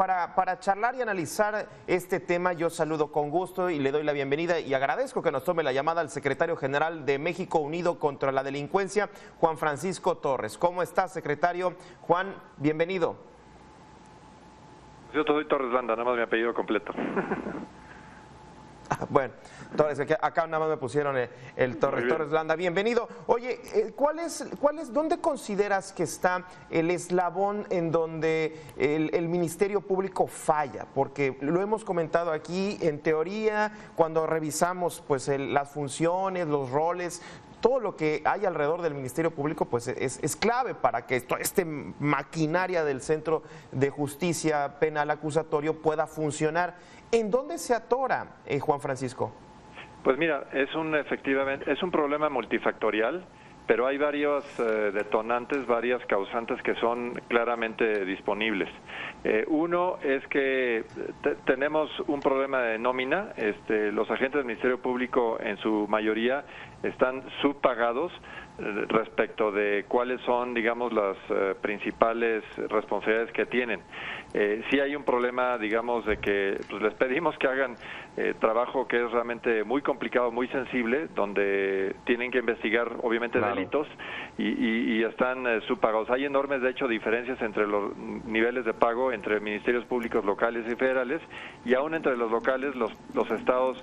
para charlar y analizar este tema, yo saludo con gusto y le doy la bienvenida y agradezco que nos tome la llamada al secretario general de México Unido contra la Delincuencia, Juan Francisco Torres. ¿Cómo está, secretario? Juan, bienvenido. Yo soy Torres Landa, nada más mi apellido completo. Bueno, Torres, acá nada más me pusieron el Torres Landa. Bienvenido. Oye, ¿dónde consideras que está el eslabón en donde el Ministerio Público falla? Porque lo hemos comentado aquí, en teoría, cuando revisamos pues las funciones, los roles, todo lo que hay alrededor del Ministerio Público pues es clave para que esta maquinaria del Centro de Justicia Penal Acusatorio pueda funcionar. ¿En dónde se atora, Juan Francisco? Pues mira, efectivamente es un problema multifactorial, pero hay varios detonantes, varias causantes que son claramente disponibles. Uno es que tenemos un problema de nómina. Los agentes del Ministerio Público en su mayoría están subpagados respecto de cuáles son, digamos, las principales responsabilidades que tienen. Sí hay un problema, digamos, de que pues, les pedimos que hagan trabajo que es realmente muy complicado, muy sensible, donde tienen que investigar, obviamente, delitos y están subpagados. Hay enormes, de hecho, diferencias entre los niveles de pago entre ministerios públicos locales y federales, y aún entre los locales, los estados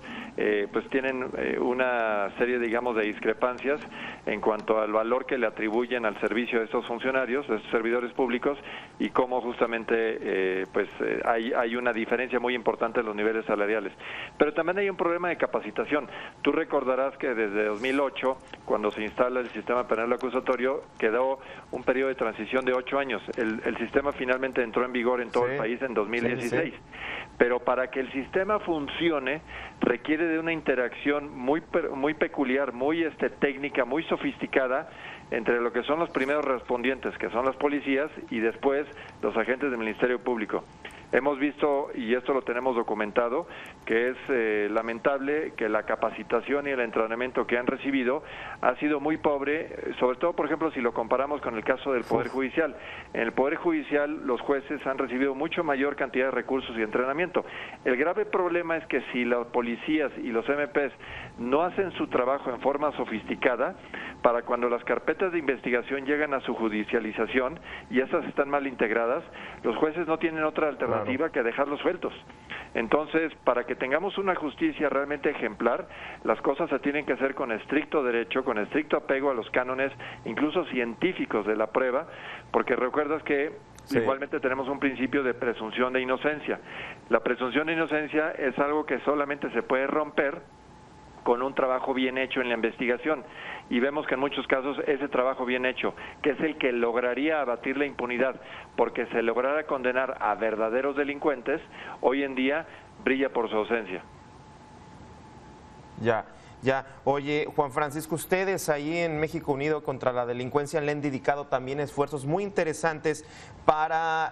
pues tienen una serie, digamos, de discrepancias en cuanto al valor que le atribuyen al servicio de estos funcionarios, de estos servidores públicos, y cómo justamente hay una diferencia muy importante en los niveles salariales. Pero también hay un problema de capacitación. Tú recordarás que desde 2008, cuando se instala el sistema penal acusatorio, quedó un periodo de transición de 8 años. El sistema finalmente entró en vigor en todo el país en 2016. Sí. Pero para que el sistema funcione requiere de una interacción muy peculiar, muy técnica, muy sofisticada entre lo que son los primeros respondientes, que son las policías, y después los agentes del Ministerio Público. Hemos visto, y esto lo tenemos documentado, que es lamentable que la capacitación y el entrenamiento que han recibido ha sido muy pobre, sobre todo, por ejemplo, si lo comparamos con el caso del Poder Judicial. En el Poder Judicial los jueces han recibido mucho mayor cantidad de recursos y entrenamiento. El grave problema es que si las policías y los MPs no hacen su trabajo en forma sofisticada, para cuando las carpetas de investigación llegan a su judicialización y esas están mal integradas, los jueces no tienen otra alternativa que dejarlos sueltos. Entonces, para que tengamos una justicia realmente ejemplar, las cosas se tienen que hacer con estricto derecho, con estricto apego a los cánones, incluso científicos de la prueba, porque recuerdas que igualmente tenemos un principio de presunción de inocencia. La presunción de inocencia es algo que solamente se puede romper con un trabajo bien hecho en la investigación, y vemos que en muchos casos ese trabajo bien hecho, que es el que lograría abatir la impunidad, porque se lograra condenar a verdaderos delincuentes, hoy en día brilla por su ausencia. Ya. Oye, Juan Francisco, ustedes ahí en México Unido contra la Delincuencia le han dedicado también esfuerzos muy interesantes para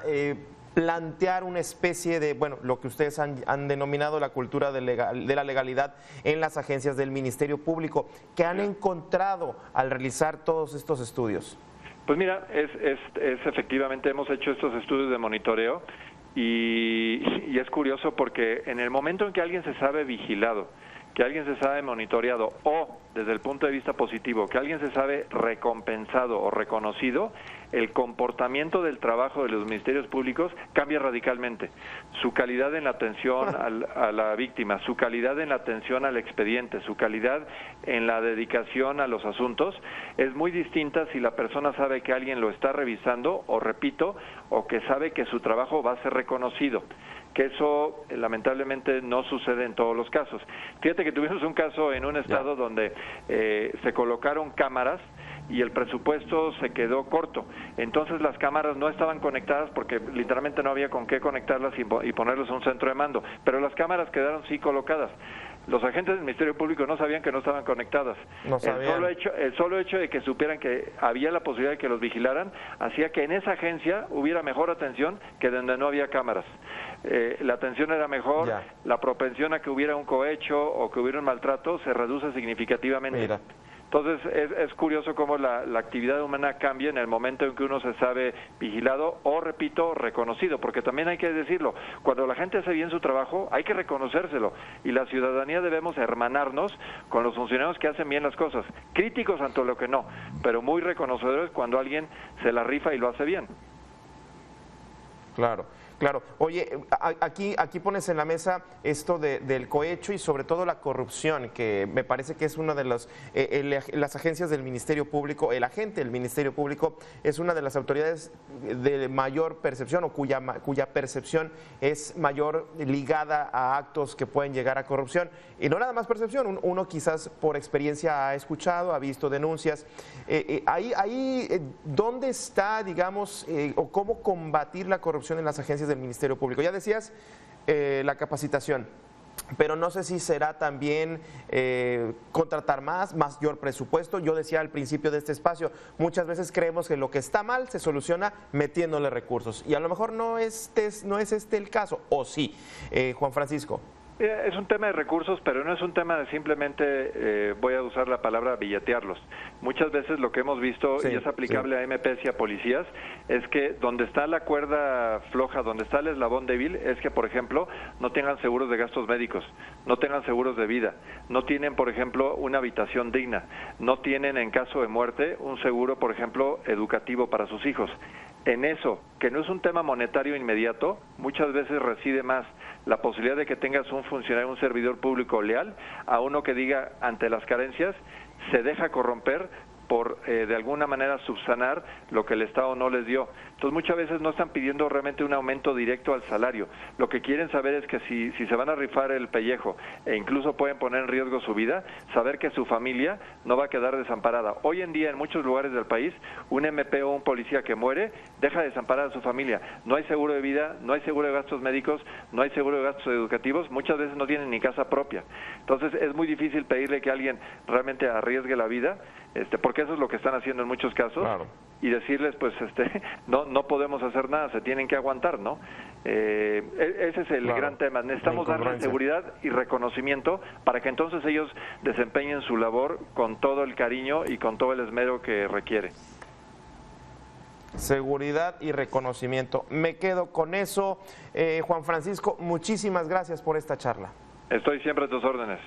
plantear una especie de, bueno, lo que ustedes han denominado la cultura de la legalidad en las agencias del Ministerio Público. ¿Qué han encontrado al realizar todos estos estudios? Pues mira, efectivamente hemos hecho estos estudios de monitoreo y es curioso porque en el momento en que alguien se sabe vigilado, que alguien se sabe monitoreado, o desde el punto de vista positivo, que alguien se sabe recompensado o reconocido, el comportamiento del trabajo de los ministerios públicos cambia radicalmente. Su calidad en la atención a la víctima, su calidad en la atención al expediente, su calidad en la dedicación a los asuntos es muy distinta si la persona sabe que alguien lo está revisando, o repito, o que sabe que su trabajo va a ser reconocido, que eso lamentablemente no sucede en todos los casos. Fíjate que tuvimos un caso en un estado donde se colocaron cámaras y el presupuesto se quedó corto. Entonces las cámaras no estaban conectadas porque literalmente no había con qué conectarlas y ponerlas a un centro de mando, pero las cámaras quedaron sí colocadas. Los agentes del Ministerio Público no sabían que no estaban conectadas. No sabían. El solo hecho de que supieran que había la posibilidad de que los vigilaran hacía que en esa agencia hubiera mejor atención que donde no había cámaras. La atención era mejor, la propensión a que hubiera un cohecho o que hubiera un maltrato se reduce significativamente. Entonces es curioso cómo la actividad humana cambia en el momento en que uno se sabe vigilado o, repito, reconocido, porque también hay que decirlo, cuando la gente hace bien su trabajo hay que reconocérselo, y la ciudadanía debemos hermanarnos con los funcionarios que hacen bien las cosas, críticos ante lo que no, pero muy reconocedores cuando alguien se la rifa y lo hace bien. Claro. Claro. Oye, aquí pones en la mesa esto del cohecho y sobre todo la corrupción, que me parece que es una de las agencias del Ministerio Público, el agente del Ministerio Público es una de las autoridades de mayor percepción o cuya percepción es mayor ligada a actos que pueden llegar a corrupción. Y no nada más percepción, uno quizás por experiencia ha escuchado, ha visto denuncias. ¿Dónde está, digamos, o cómo combatir la corrupción en las agencias del Ministerio Público? Ya decías la capacitación, pero no sé si será también contratar mayor presupuesto. Yo decía al principio de este espacio, muchas veces creemos que lo que está mal se soluciona metiéndole recursos y a lo mejor no es este el caso, o sí. Juan Francisco. Es un tema de recursos, pero no es un tema de simplemente, voy a usar la palabra billetearlos. Muchas veces lo que hemos visto, y es aplicable a MPs y a policías, es que donde está la cuerda floja, donde está el eslabón débil, es que, por ejemplo, no tengan seguros de gastos médicos, no tengan seguros de vida, no tienen, por ejemplo, una habitación digna, no tienen, en caso de muerte, un seguro, por ejemplo, educativo para sus hijos. En eso, que no es un tema monetario inmediato, muchas veces reside más la posibilidad de que tengas un funcionario, un servidor público leal, a uno que diga, ante las carencias, se deja corromper por de alguna manera subsanar lo que el Estado no les dio. Entonces muchas veces no están pidiendo realmente un aumento directo al salario. Lo que quieren saber es que si se van a rifar el pellejo e incluso pueden poner en riesgo su vida, saber que su familia no va a quedar desamparada. Hoy en día en muchos lugares del país, un MP o un policía que muere deja desamparada a su familia. No hay seguro de vida, no hay seguro de gastos médicos, no hay seguro de gastos educativos, muchas veces no tienen ni casa propia. Entonces es muy difícil pedirle que alguien realmente arriesgue la vida, porque eso es lo que están haciendo en muchos casos. Claro. Y decirles, pues, no podemos hacer nada, se tienen que aguantar, ¿no? Ese es el gran tema. Necesitamos darle seguridad y reconocimiento para que entonces ellos desempeñen su labor con todo el cariño y con todo el esmero que requiere. Seguridad y reconocimiento. Me quedo con eso. Juan Francisco, muchísimas gracias por esta charla. Estoy siempre a tus órdenes.